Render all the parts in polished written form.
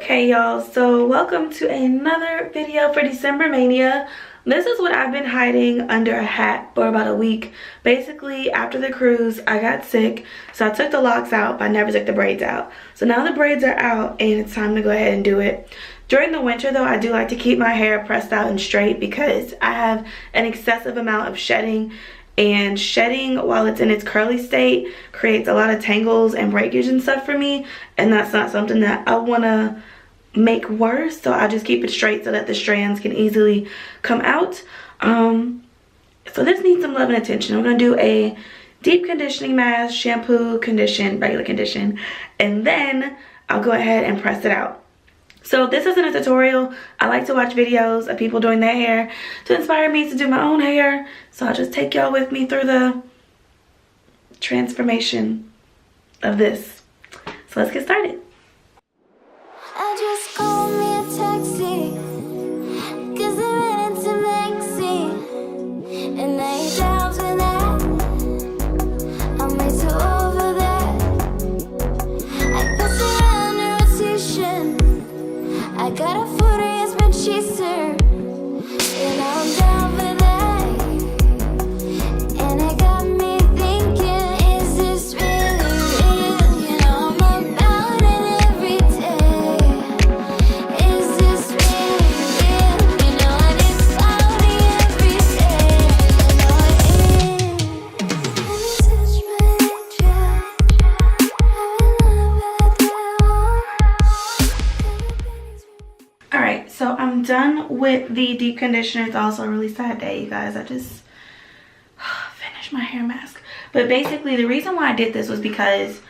Hey y'all, so welcome to another video for December Mania. This is what I've been hiding under a hat for about a week. Basically, after the cruise, I got sick, so I took the locks out, but I never took the braids out. So now the braids are out and it's time to go ahead and do it. During the winter though, I do like to keep my hair pressed out and straight because I have an excessive amount of shedding. And shedding while it's in its curly state creates a lot of tangles and breakage and stuff for me, and that's not something that I want to make worse, so I just keep it straight so that the strands can easily come out. So this needs some love and attention. I'm going to do a deep conditioning mask, shampoo, condition, regular condition, and then I'll go ahead and press it out. So this isn't a tutorial. I like to watch videos of people doing their hair to inspire me to do my own hair. So I'll just take y'all with me through the transformation of this. So let's get started. I just called me a taxi, 'cause I ran into Maxie, and they down for that. I'm way too over that. I pass around a rotation. I got a 40 as my chaser, and I'm down for that. And it got me thinking, is this really real? You know I'm about it every day. Is this really real? You know I need cloudy every day. You know it is. Let me touch my jaw. Alright, so I'm done with the deep conditioner. It's also a really sad day, you guys. I just finished my hair mask. But basically, the reason why I did this was because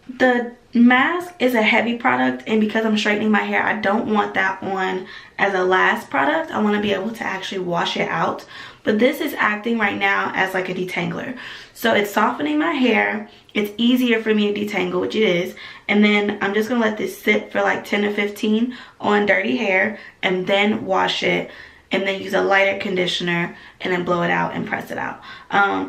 the mask is a heavy product, and because I'm straightening my hair, I don't want that on as a last product. I want to be able to actually wash it out. But this is acting right now as like a detangler. So it's softening my hair. It's easier for me to detangle, which it is. And then I'm just going to let this sit for like 10 to 15 on dirty hair and then wash it. And then use a lighter conditioner and then blow it out and press it out.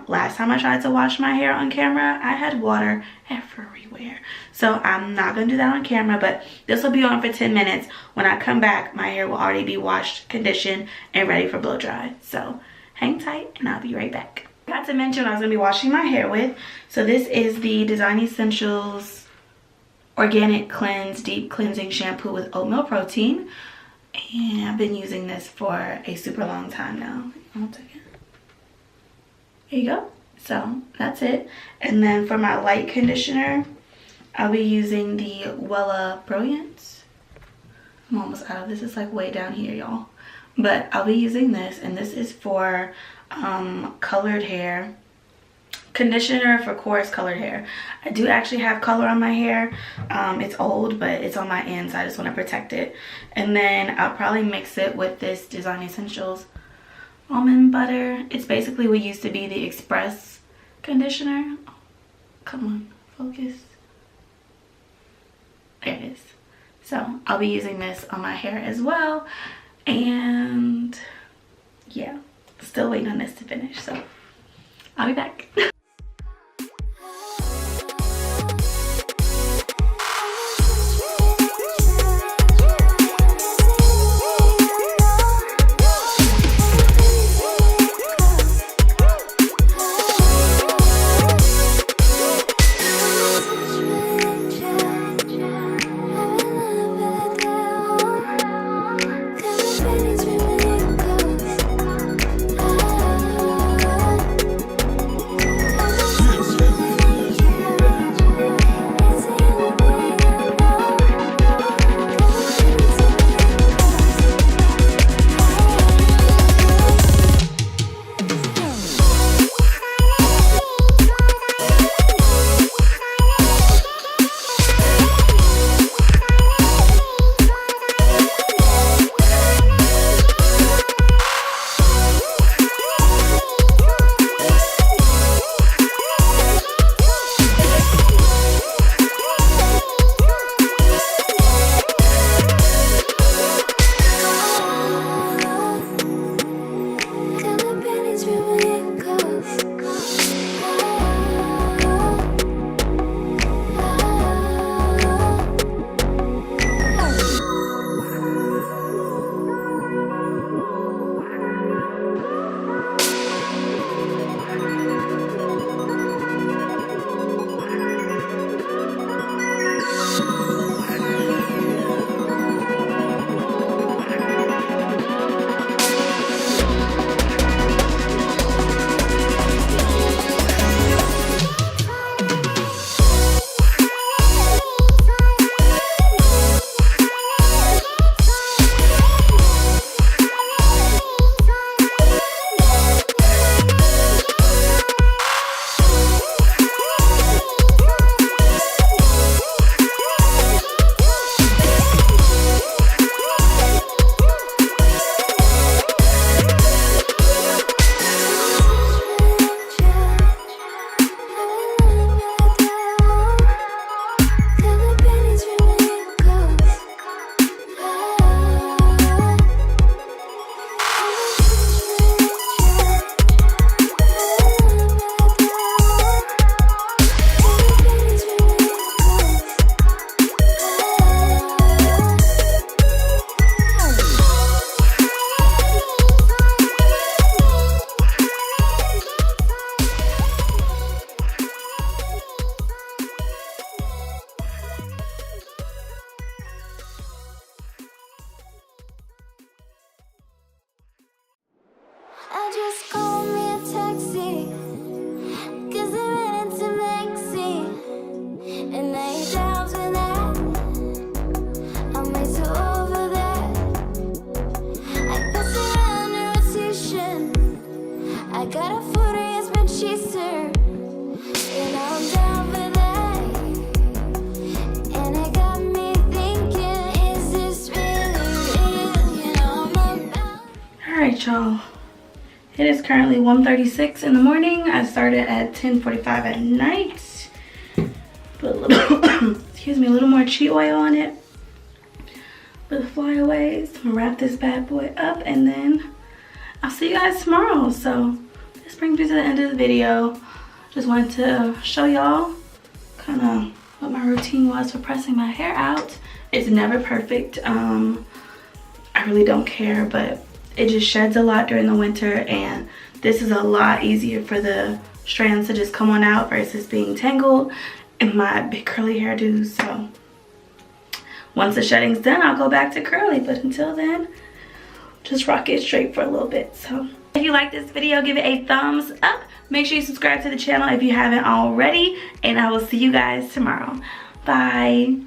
Last time I tried to wash my hair on camera, I had water everywhere. So I'm not going to do that on camera, but this will be on for 10 minutes. When I come back, my hair will already be washed, conditioned, and ready for blow dry. So hang tight and I'll be right back. I forgot to mention what I was going to be washing my hair with. So this is the Design Essentials Organic Cleanse Deep Cleansing Shampoo with Oatmeal Protein. And I've been using this for a super long time now. One second. Here you go. So that's it. And then for my light conditioner, I'll be using the Wella Brilliance. I'm almost out of this. It's like way down here, y'all. But I'll be using this, and this is for colored hair. Conditioner for coarse colored hair. I do actually have color on my hair. It's old, but it's on my ends. I just want to protect it. And then I'll probably mix it with this Design Essentials almond butter. It's basically what used to be the Express conditioner. Oh, come on, focus. There it is. So I'll be using this on my hair as well. And yeah, still waiting on this to finish. So I'll be back. right, y'all. It is currently 1:36 in the morning. I started at 10:45 at night. Put a little, excuse me, a little more tea oil on it for the flyaways. I'm gonna wrap this bad boy up and then I'll see you guys tomorrow. So this brings me to the end of the video. Just wanted to show y'all kind of what my routine was for pressing my hair out. It's never perfect. I really don't care, but it just sheds a lot during the winter, and this is a lot easier for the strands to just come on out versus being tangled in my big curly hairdo. So once the shedding's done, I'll go back to curly, but until then, just rock it straight for a little bit. So if you like this video, give it a thumbs up. Make sure you subscribe to the channel if you haven't already, and I will see you guys tomorrow. Bye.